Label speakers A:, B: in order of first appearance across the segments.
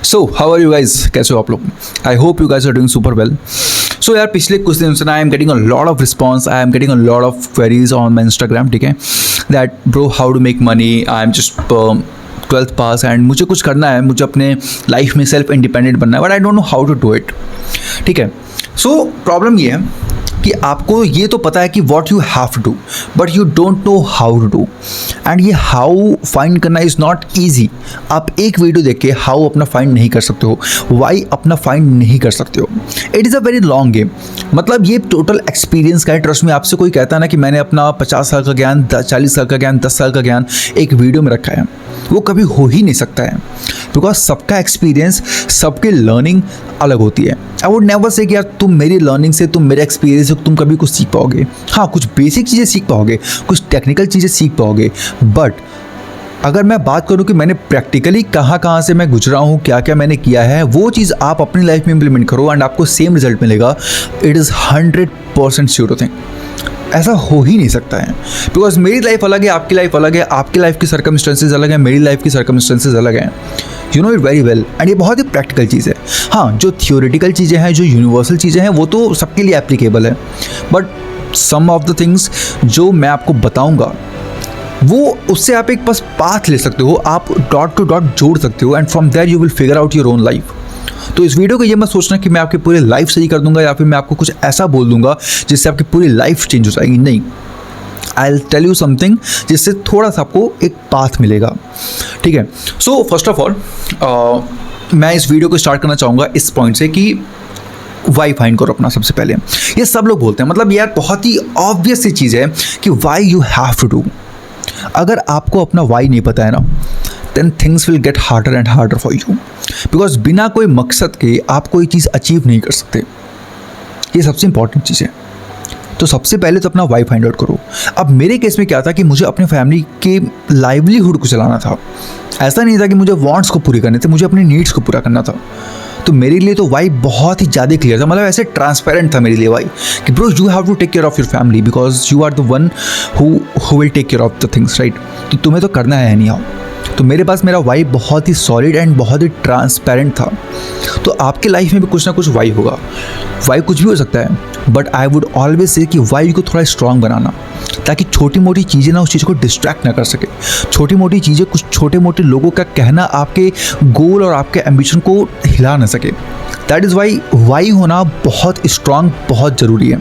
A: So how are you guys, कैसे हो आप लोग? I hope you guys are doing super well. So यार पिछले कुछ दिन से I am getting a lot of response, I am getting a lot of queries on my Instagram. ठीक है, that bro how to make money, I am just 12th pass and मुझे कुछ करना है, मुझे अपने लाइफ में सेल्फ इंडिपेंडेंट बनना है, but I don't know how to do it. ठीक है, सो प्रॉब्लम ये है कि आपको ये तो पता है कि what you have to do, but you don't know how to do. And ये हाउ फाइंड करना इज़ नॉट ईजी. आप एक वीडियो देख के हाउ अपना फाइंड नहीं कर सकते हो, वाई अपना फाइंड नहीं कर सकते हो. It is a very long game. मतलब ये टोटल एक्सपीरियंस का है. ट्रस्ट में आपसे कोई कहता है ना कि मैंने अपना 50 साल का ज्ञान, 40 साल का ज्ञान, 10 साल का ज्ञान एक वीडियो में रखा है, वो कभी हो ही नहीं सकता है. बिकॉज सबका एक्सपीरियंस, सबकी लर्निंग अलग होती है. आई वुड नेवर से कि यार तुम मेरी लर्निंग से, तुम मेरे एक्सपीरियंस से तुम कभी कुछ सीख पाओगे. हाँ, कुछ बेसिक चीज़ें सीख पाओगे, कुछ टेक्निकल चीज़ें सीख पाओगे, बट अगर मैं बात करूं कि मैंने प्रैक्टिकली कहाँ से मैं गुजरा हूं, क्या क्या मैंने किया है, वो चीज़ आप अपनी लाइफ में इम्प्लीमेंट करो एंड आपको सेम रिजल्ट मिलेगा. It is 100% sure thing. ऐसा हो ही नहीं सकता है. बिकॉज मेरी लाइफ अलग है, आपकी लाइफ अलग है, आपकी लाइफ की सर्कमस्टेंसेज अलग है, मेरी लाइफ की सर्कमस्टेंसेज अलग हैं. You know it very well. And ये बहुत ही प्रैक्टिकल चीज़ है. हाँ, जो थियोरेटिकल चीज़ें हैं, जो यूनिवर्सल चीज़ें हैं, वो तो सबके लिए एप्लीकेबल है, but some of the things जो मैं आपको बताऊँगा वो उससे आप एक बस पाथ ले सकते हो, आप डॉट टू डॉट जोड़ सकते हो, and from there you will figure out your own life. तो इस वीडियो को ये मत सोचना कि मैं आपकी पूरी लाइफ सही कर दूंगा या फिर मैं आपको कुछ ऐसा बोल दूंगा जिससे आपकी पूरी लाइफ चेंज हो जाएगी. नहीं, I will tell you something जिससे थोड़ा सा आपको एक पाथ मिलेगा. ठीक है, सो फर्स्ट ऑफ ऑल मैं इस वीडियो को स्टार्ट करना चाहूँगा इस पॉइंट से कि वाई फाइंड करो अपना. सबसे पहले ये सब लोग बोलते हैं, मतलब यार बहुत ही ऑब्वियस सी चीज़ है कि why you have to do. अगर आपको अपना वाई नहीं पता है ना, then things will get harder and harder for you. Because बिना कोई मकसद के आप कोई चीज़ अचीव नहीं कर सकते. ये सबसे इंपॉर्टेंट चीज़ है. तो सबसे पहले तो अपना वाई फाइंड आउट करो. अब मेरे केस में क्या था कि मुझे अपने फैमिली के लाइवलीहुड को चलाना था. ऐसा नहीं था कि मुझे वांट्स को पूरी करने थे, मुझे अपनी नीड्स को पूरा करना था. तो मेरे लिए तो वाई बहुत ही ज़्यादा क्लियर था. मतलब ऐसे ट्रांसपेरेंट था मेरे लिए वाई कि bro you have to take care of your family because you are the one who will take care of the things, right. तो तुम्हें तो करना है नहीं आओ. तो मेरे पास मेरा वाई बहुत ही सॉलिड एंड बहुत ही ट्रांसपेरेंट था. तो आपके लाइफ में भी कुछ ना कुछ वाई होगा. वाई कुछ भी हो सकता है, but I would always say कि वाई को थोड़ा स्ट्रांग बनाना, ताकि छोटी मोटी चीज़ें ना उस चीज़ को डिस्ट्रैक्ट ना कर सके. छोटी मोटी चीज़ें, कुछ छोटे मोटे लोगों का कहना आपके गोल और आपके एम्बिशन को हिला ना सके. दैट इज़ वाई होना बहुत स्ट्रांग, बहुत ज़रूरी है.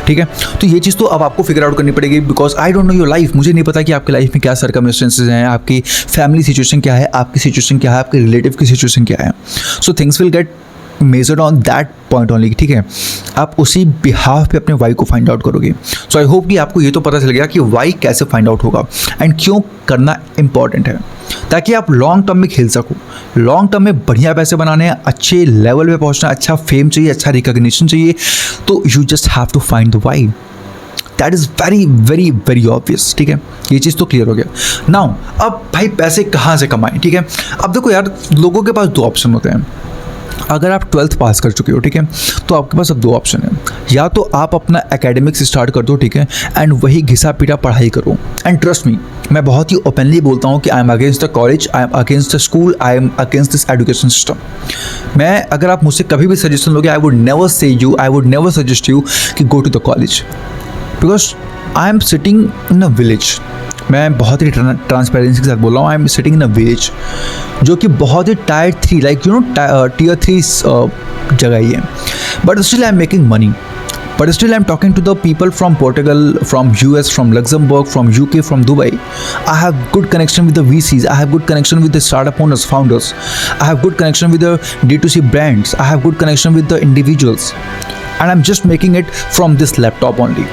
A: ठीक है, तो ये चीज़ तो अब आपको फिगर आउट करनी पड़ेगी. Because I don't know your life. मुझे नहीं पता कि आपकी लाइफ में क्या सर्कमस्टेंसेज हैं, आपकी फैमिली सिचुएशन क्या है, आपकी सिचुएशन क्या है, आपके रिलेटिव की सिचुएशन क्या है. So things will gate measured on that point only. ठीक है, आप उसी बिहाफ पे अपने वाई को फाइंड आउट करोगे. सो आई होप कि आपको ये तो पता चल गया कि वाई कैसे फाइंड आउट होगा एंड क्यों करना इंपॉर्टेंट है, ताकि आप लॉन्ग टर्म में खेल सको. लॉन्ग टर्म में बढ़िया पैसे बनाने हैं, अच्छे लेवल पे पहुंचना, अच्छा फेम चाहिए, अच्छा रिकॉग्निशन चाहिए, तो you just have to find the why. That is very very very obvious. ठीक है, ये चीज़ तो क्लियर हो गया. नाउ अब भाई पैसे कहाँ से कमाएं. ठीक है, अब देखो यार, लोगों के पास दो ऑप्शन होते हैं. अगर आप 12th पास कर चुके हो, ठीक है, तो आपके पास अब दो ऑप्शन है. या तो आप अपना एकेडमिक्स स्टार्ट कर दो, ठीक है, एंड वही घिसा पीटा पढ़ाई करो. एंड ट्रस्ट मी, मैं बहुत ही ओपनली बोलता हूँ कि I am against the college, I am against the school, I am against this education system. मैं, अगर आप मुझसे कभी भी सजेशन लोगे, I would never say you, I would never suggest you कि go to the college. Because I am sitting in a village. मैं बहुत ही ट्रांसपेरेंसी के साथ बोल रहा हूँ. I am sitting in a village जो कि बहुत ही tyre 3, like you know tier 3 जगह ही है. But still I am making money. But still I'm talking to the people from Portugal, from US, from Luxembourg, from UK, from Dubai. I have good connection with the VCs. I have good connection with the startup owners, founders. I have good connection with the D2C brands. I have good connection with the individuals. And I'm just making it from this laptop only.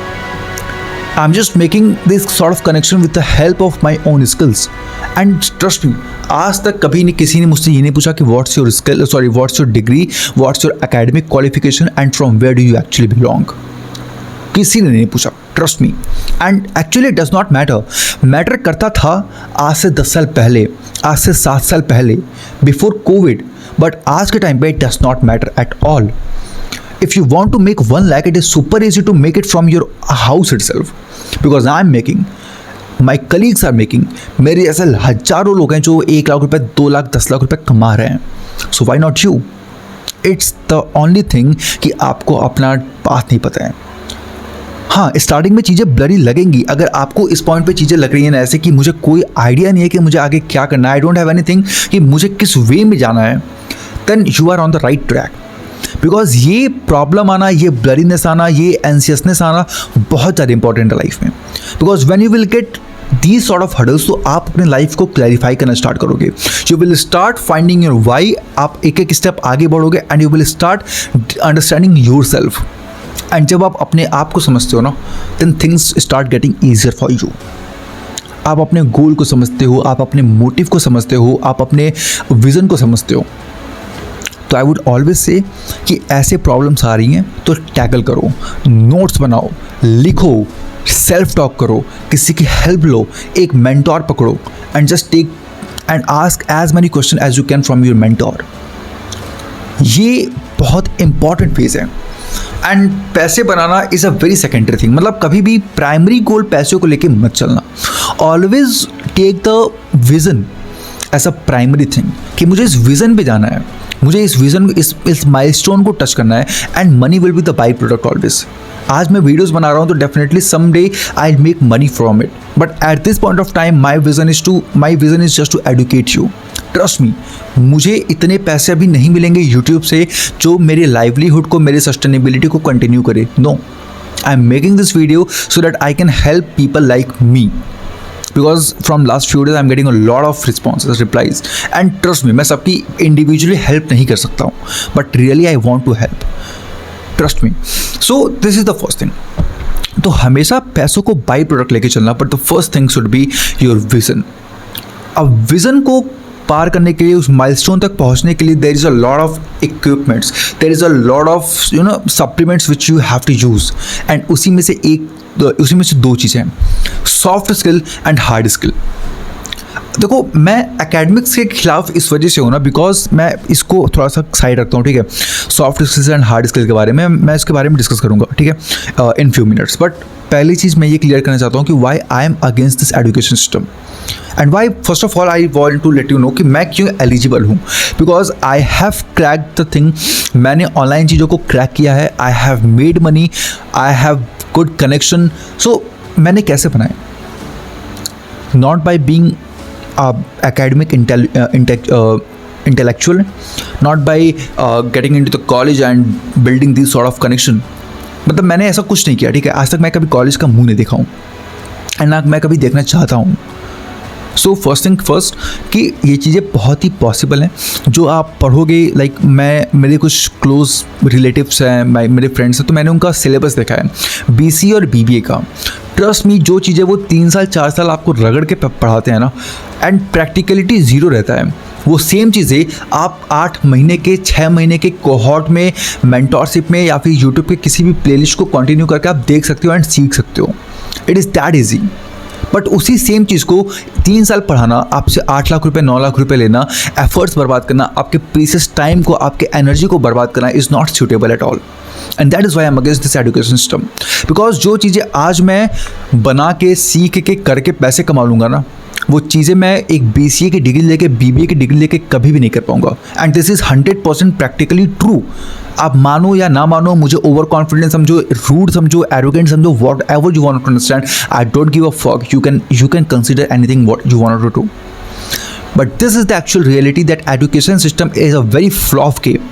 A: I'm just making this sort of connection with the help of my own skills. And trust me, आज तक कभी नहीं किसी ने मुझसे ये नहीं पूछा कि what's your skill, sorry, what's your degree, what's your academic qualification and from where do you actually belong. किसी ने नहीं पूछा. Trust me. And actually does not matter करता था आज से 10 साल पहले, आज से 7 साल पहले, बिफोर कोविड. बट आज के टाइम पे it does not matter at all. If you want to make 1 lakh, it is super easy to make it from your house itself. Because I am making, my colleagues are making. मेरे ऐसे हजारों लोग हैं जो 1 लाख रुपए, 2 लाख, 10 लाख रुपए कमा रहे हैं. So why not you? It's the only thing कि आपको अपना पाथ नहीं पता है. हाँ, स्टार्टिंग में चीज़ें ब्लरी लगेंगी. अगर आपको इस पॉइंट पे चीज़ें लग रही हैं ना ऐसे कि मुझे कोई आइडिया नहीं है कि मुझे आगे क्या करना है, आई डोंट हैव एनीथिंग कि मुझे किस वे में जाना है, then you are on the right track. Because ये प्रॉब्लम आना, ये ब्लरीनेस आना, ये एंसियसनेस आना बहुत ज़्यादा इंपॉर्टेंट है लाइफ में. Because when you will get these sort of hurdles, तो आप अपने लाइफ को क्लैरिफाई करना स्टार्ट करोगे. You will start finding your why. आप एक एक स्टेप आगे बढ़ोगे and you will start understanding yourself. And जब आप अपने आप को समझते हो ना, then things start getting easier for you. आप अपने गोल को समझते हो, आप अपने मोटिव को समझते हो, आप अपने विज़न को समझते हो. तो आई वुड ऑलवेज से कि ऐसे प्रॉब्लम्स आ रही हैं तो टैकल करो, नोट्स बनाओ, लिखो, सेल्फ टॉक करो, किसी की हेल्प लो, एक मेंटोर पकड़ो and just take and ask as many question as you can from your mentor. ये बहुत इंपॉर्टेंट फेज है. एंड पैसे बनाना is a very secondary thing. मतलब कभी भी प्राइमरी गोल पैसों को लेके मत चलना. Always take the vision as a primary thing कि मुझे इस विज़न पे जाना है, मुझे इस विज़न, इस माइलस्टोन को टच करना है and money will be the by product always. आज मैं वीडियोस बना रहा हूँ तो definitely some day I make money from it, but at this point of time my vision is just to educate you. Trust me, मुझे इतने पैसे अभी नहीं मिलेंगे यूट्यूब से जो मेरे लाइवलीहुड को, मेरे सस्टेनेबिलिटी को कंटिन्यू करे. No, I am making this video so that I can help people like me. Because from last few days I'm getting a lot of responses, replies, and trust me, मैं सबकी individually help नहीं कर सकता हूँ, but really I want to help. Trust me. So this is the first thing. तो हमेशा पैसों को बाई प्रोडक्ट लेके चलना, but the first thing should be your vision. अब विज़न को पार करने के लिए, उस माइलस्टोन तक पहुंचने के लिए there is a lot of equipments, there is a lot of supplements which you have to use. And उसी में से दो चीज़ें हैं, soft skill and hard skill. देखो, मैं एकेडमिक्स के खिलाफ इस वजह से हूँ ना, बिकॉज मैं इसको थोड़ा सा साइड रखता हूँ. ठीक है, soft skills and hard skill के बारे में मैं इसके बारे में डिस्कस करूँगा, ठीक है, इन फ्यू मिनट्स. बट पहली चीज़ मैं ये क्लियर करना चाहता हूँ कि why I am against this education system and why. First of all I want to let you know कि मैं क्यों एलिजिबल हूँ. Because I have crack the thing. मैंने ऑनलाइन चीज़ों को क्रैक किया है. I have made money, I have good connection. So मैंने कैसे बनाया? Not by being academic intellectual, not by getting into the college and building these sort of connection. मतलब मैंने ऐसा कुछ नहीं किया. ठीक है, आज तक मैं कभी कॉलेज का मुंह नहीं देखा हूँ एंड ना मैं कभी देखना चाहता हूँ. सो फर्स्ट थिंग फर्स्ट कि ये चीज़ें बहुत ही पॉसिबल हैं जो आप पढ़ोगे. लाइक मेरे कुछ क्लोज रिलेटिव्स हैं, मेरे फ्रेंड्स हैं, तो मैंने उनका सिलेबस देखा है BCA और BBA का. ट्रस्ट मी, जो चीज़ें वो 3 साल 4 साल आपको रगड़ के पढ़ाते हैं ना, एंड प्रैक्टिकलिटी ज़ीरो रहता है. वो सेम चीज़ें आप 8 महीने के 6 महीने के कोहॉर्ट में, मेंटोरशिप में या फिर यूट्यूब के किसी भी प्लेलिस्ट को कंटिन्यू करके आप देख सकते हो एंड सीख सकते हो. It is that easy. But उसी सेम चीज़ को 3 साल पढ़ाना, आपसे 8 लाख रुपए 9 लाख रुपए लेना, एफर्ट्स बर्बाद करना, आपके प्रीशियस टाइम को, आपके एनर्जी को बर्बाद करना is not suitable at all. And that is why I am against this education system. Because जो चीज़ें आज मैं बना के, सीख के, करके पैसे कमा लूँगा ना, वो चीज़ें मैं एक BCA की डिग्री लेके, BBA की डिग्री लेके कभी भी नहीं कर पाऊँगा. And this is 100% practically true. आप मानो या ना मानो, मुझे ओवर कॉन्फिडेंस समझो, रूड समझो, एरोगेंट समझो, whatever you want to understand, I don't give a fuck. You can consider anything what you want to do. But this is the actual reality that education system is a very flop game.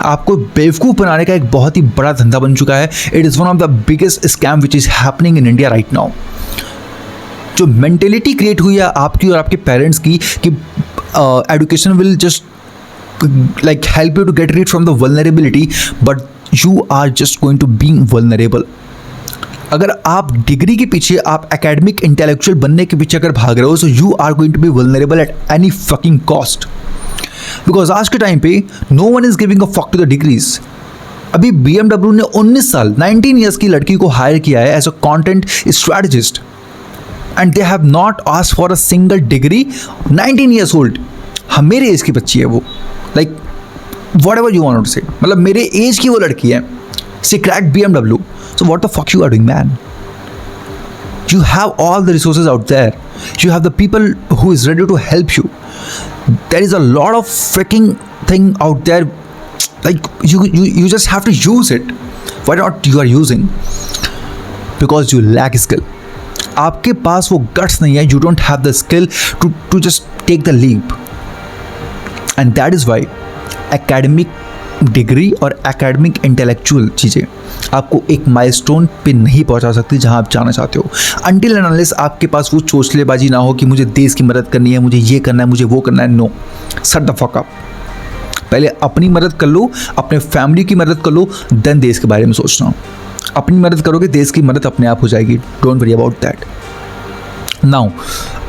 A: आपको बेवकूफ़ बनाने का एक बहुत ही बड़ा धंधा बन चुका है. It is one of the biggest scam which is happening in India right now. जो मेंटेलिटी क्रिएट हुई है आपकी और आपके पेरेंट्स की कि education will just like help you to get rid from the vulnerability, but you are just going to being vulnerable. अगर आप डिग्री के पीछे, आप एकेडमिक इंटेलेक्चुअल बनने के पीछे अगर भाग रहे हो, so you are going to be vulnerable at any fucking cost. Because आज के टाइम पे no one is giving a fuck to the degrees. अभी BMW ने 19 साल 19 years की लड़की को हायर किया है as a content strategist and they have not asked for a single degree. 19 years old. हम मेरे एज की बच्ची है वो. Like whatever you want to say, मतलब मेरे एज की वो लड़की है. She cracked BMW. So what the fuck you are doing man? You have all the resources out there. You have the people who is ready to help you. There is a lot of freaking thing out there, like you just have to use it. Why not you are using? Because you lack skill. आपके पास वो guts नहीं है, you don't have the skill to just take the leap. And that is why academic degree और academic intellectual चीज़ें आपको एक milestone पे नहीं पहुंचा सकती जहां आप जाना चाहते हो, अनटिल एंड अनलेस आपके पास वो चोचलेबाजी ना हो कि मुझे देश की मदद करनी है, मुझे ये करना है, मुझे वो करना है. No, shut the fuck up. पहले अपनी मदद कर लो, अपने फैमिली की मदद कर लो, देन देश के बारे में सोचना. अपनी मदद करोगे, देश की मदद अपने आप हो जाएगी. Don't worry about that. Now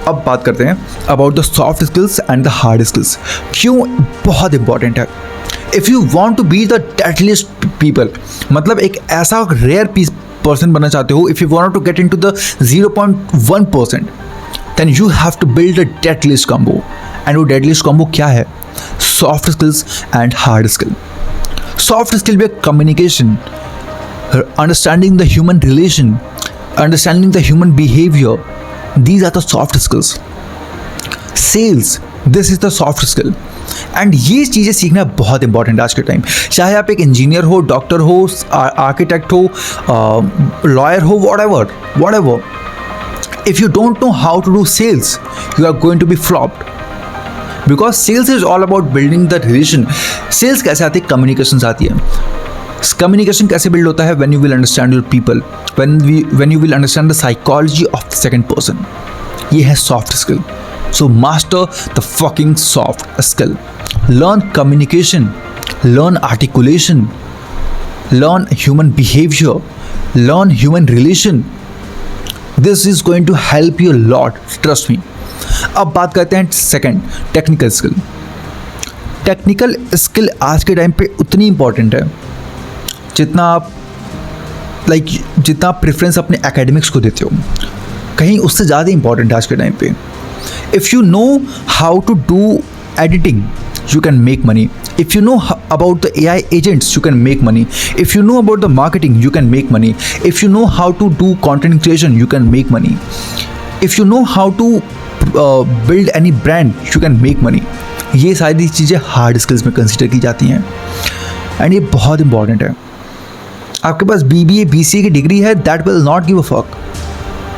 A: अब बात करते हैं about the soft skills and the hard skills. क्यों बहुत इंपॉर्टेंट है. If you want to be the deadliest people, मतलब एक ऐसा रेयर पर्सन बनना चाहते हो, if you want to get in to the 0.1%, then you have to build a deadliest combo. And वो डेडलिस्ट कॉम्बो क्या है? Soft skills and hard skill. Soft skill भी communication, understanding the human relation, understanding the human behavior, these are the soft skills. Sales, this is the soft skill. And ये चीज़ें सीखना बहुत important है आज के टाइम. चाहे आप एक इंजीनियर हो, डॉक्टर हो, आर्किटेक्ट हो, लॉयर हो, whatever, if you don't know how to do sales, you are going to be flopped. Because sales is all about building the relation. Sales कैसे आती है? कम्युनिकेशन आती है. कम्युनिकेशन कैसे बिल्ड होता है? When you will understand your people, when you will understand the psychology of the second person. ये है soft skill. So master the fucking soft skill. Learn communication, learn articulation, learn human behavior, learn human relation. This is going to help you a lot, trust me. अब बात करते हैं second, technical skill. Technical skill आज के time पे उतनी important है जितना आप जितना आप प्रेफरेंस अपने एकेडमिक्स को देते हो, कहीं उससे ज़्यादा इंपॉर्टेंट है आज के टाइम पे. If you know how to do editing, you can make money. If you know about the AI agents, you can make money. If you know about the marketing, you can make money. If you know how to do content creation, you can make money. If you know how to build any brand, you can make money. ये सारी चीज़ें hard skills में consider की जाती हैं and ये बहुत important है. आपके पास BBA BCA की डिग्री है, that will not give a fuck.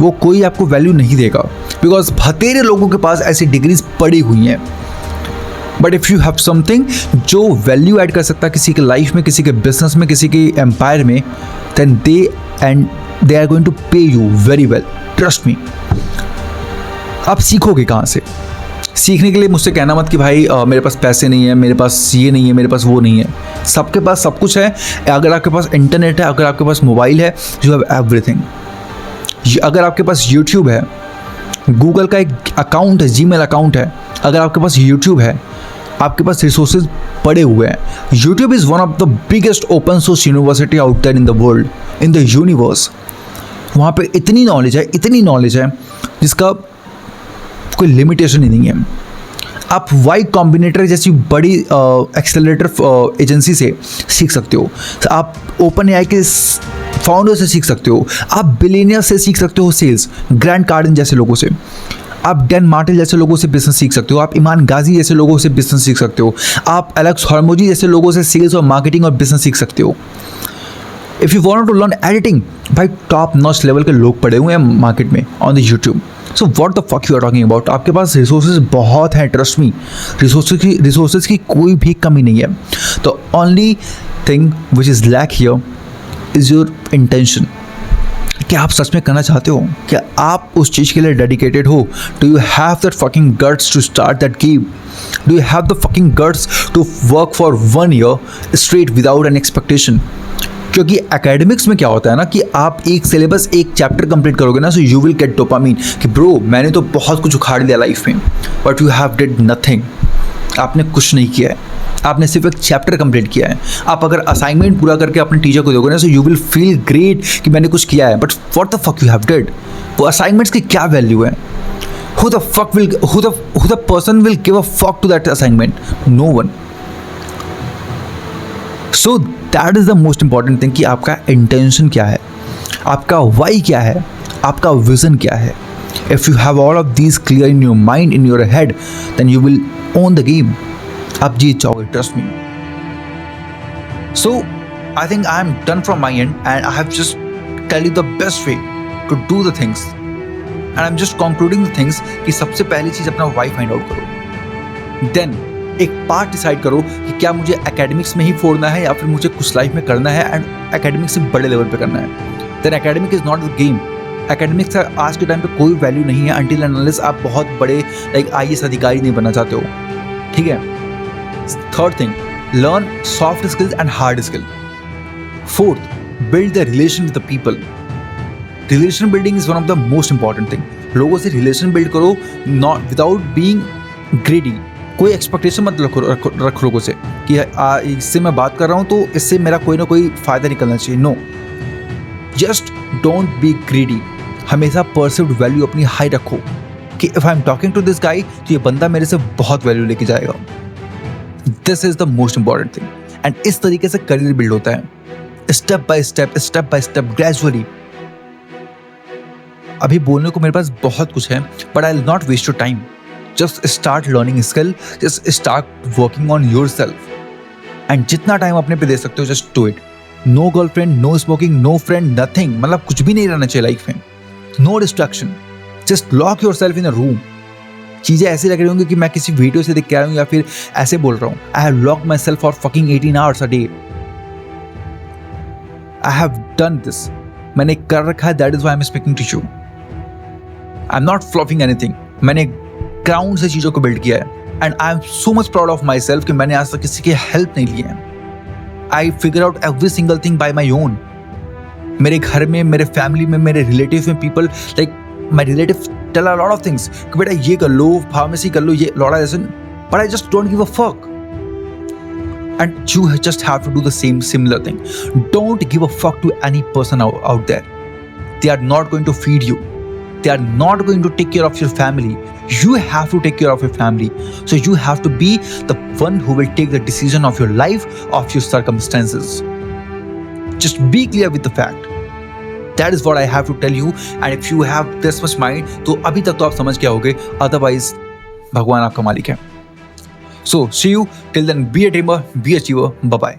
A: वो कोई आपको वैल्यू नहीं देगा, बिकॉज बतेरे लोगों के पास ऐसी डिग्रीज पड़ी हुई हैं. But if you have something जो वैल्यू ऐड कर सकता है किसी के लाइफ में, किसी के बिजनेस में, किसी के एम्पायर में, then they are going to pay you very well. Trust me. आप सीखोगे कहाँ से? सीखने के लिए मुझसे कहना मत कि भाई मेरे पास पैसे नहीं है, मेरे पास ये नहीं है, मेरे पास वो नहीं है. सबके पास सब कुछ है. अगर आपके पास इंटरनेट है, अगर आपके पास मोबाइल है, यू हैव एवरीथिंग. अगर आपके पास यूट्यूब है, गूगल का एक अकाउंट है, जीमेल अकाउंट है, अगर आपके पास यूट्यूब है, आपके पास रिसोर्सेज पड़े हुए हैं. YouTube is one of the biggest open source university out there in the world, in the universe. वहाँ पे इतनी नॉलेज है जिसका कोई लिमिटेशन ही नहीं है. आप वाई कॉम्बिनेटर जैसी बड़ी एक्सेलरेटर एजेंसी से सीख सकते हो. आप ओपन एआई के फाउंडर से सीख सकते हो. आप बिलियनियर से सीख सकते हो सेल्स, ग्रैंड कार्डन जैसे लोगों से. आप डैन मार्टेल जैसे लोगों से बिजनेस सीख सकते हो. आप ईमान गाजी जैसे लोगों से बिजनेस सीख सकते हो. आप एलेक्स हॉर्मोजी जैसे लोगों से सेल्स और मार्केटिंग और बिजनेस सीख सकते हो. If you want to learn editing, भाई टॉप नॉच लेवल के लोग पड़े हुए हैं मार्केट में on the YouTube. So what the fuck you are talking about. आपके पास रिसोर्सेज बहुत हैं, ट्रस्ट मी. रिसोर्सेज की कोई भी कमी नहीं है. The only thing which is lack here is your intention. क्या आप सच में करना चाहते हो? क्या आप उस चीज़ के लिए डेडिकेटेड हो? Do you have that fucking guts to start that game? Do you have the fucking guts to work for 1 year straight without an expectation? क्योंकि एकेडमिक्स में क्या होता है ना कि आप एक सिलेबस, एक चैप्टर कंप्लीट करोगे ना, so you will gate dopamine कि ब्रो मैंने तो बहुत कुछ उखाड़ लिया लाइफ में, but you have did nothing. आपने कुछ नहीं किया है, आपने सिर्फ एक चैप्टर कंप्लीट किया है. आप अगर असाइनमेंट पूरा करके अपने टीचर को दोगे ना, so you will feel great कि मैंने कुछ किया है. But what the fuck you have did? वो असाइनमेंट्स की क्या वैल्यू है? Who the person will give a fuck to that assignment? No one. So that is the most important thing कि आपका इंटेंशन क्या है, आपका वाई क्या है, आपका विजन क्या है. If you have all of these clear in your mind, in your head, then you will own the game. आप जीत जाओगे, trust me. So I think I am done from my end and I have just tell you the best way to do the things and I'm just concluding the things कि सबसे पहली चीज़ अपना why find out करो. Then एक part decide करो कि क्या मुझे एकेडमिक्स में ही फोड़ना है या फिर मुझे कुछ लाइफ में करना है एंड एकेडमिक्स से बड़े लेवल पे करना है. Then academic is not the game. Academics का आज के टाइम पे कोई वैल्यू नहीं है अंटिल एंड अनलेस आप बहुत बड़े लाइक IAS अधिकारी नहीं बनना चाहते हो. ठीक है. Third thing, learn soft skills and hard skill. Fourth, build the relation with the people. Relation building is one of the most important thing. लोगों से relation build करो not without being greedy. कोई एक्सपेक्टेशन मत रख लोगों से कि इससे मैं बात कर रहा हूँ तो इससे मेरा कोई ना कोई फायदा निकलना चाहिए. No, just don't be greedy. हमेशा परसीव्ड वैल्यू अपनी हाई रखो कि if I am talking to this guy तो ये बंदा मेरे से बहुत वैल्यू लेके जाएगा. This is the most important thing. And इस तरीके से करियर बिल्ड होता है, स्टेप बाय स्टेप ग्रेजुअली. अभी बोलने को मेरे पास बहुत कुछ है but I will not waste your time. Just start learning skill, just start working on yourself and जितना टाइम अपने पे दे सकते हो just do it. No girlfriend, no smoking, no friend, nothing. मतलब कुछ भी नहीं रहना चाहिए लाइफ में. No distraction. Just lock yourself in a room. चीज़ें ऐसी लग रही होंगी कि मैं किसी वीडियो से देख के आया हूँ या फिर ऐसे बोल रहा हूँ. I have locked myself for fucking 18 hours a day. I have done this. मैंने कर रखा है. That is why I am speaking to you. I am not flopping anything. मैंने ग्राउंड से चीज़ों को बिल्ड किया है and I am so much proud of myself कि मैंने आज तक किसी की हेल्प नहीं ली है. I figure out every single thing by my own. मेरे घर में, मेरे फैमिली में, मेरे रिलेटिव में people like my relative tell a lot of things कि बेटा ये कर लो, फार्मेसी कर लो, ये lot of but I just don't give a fuck. And you just have to do the similar thing. Don't give a fuck to any person out there. They are not going to feed you. They are not going to take care of your family. You have to take care of your family. So you have to be the one who will take the decision of your life, of your circumstances. Just be clear with the fact. That is what I have to tell you. And if you have this much mind, तो अभी तक तो आप समझ गए होगे. Otherwise, भगवान आपका मालिक है. So see you till then. Be a dreamer, be a achiever. Bye bye.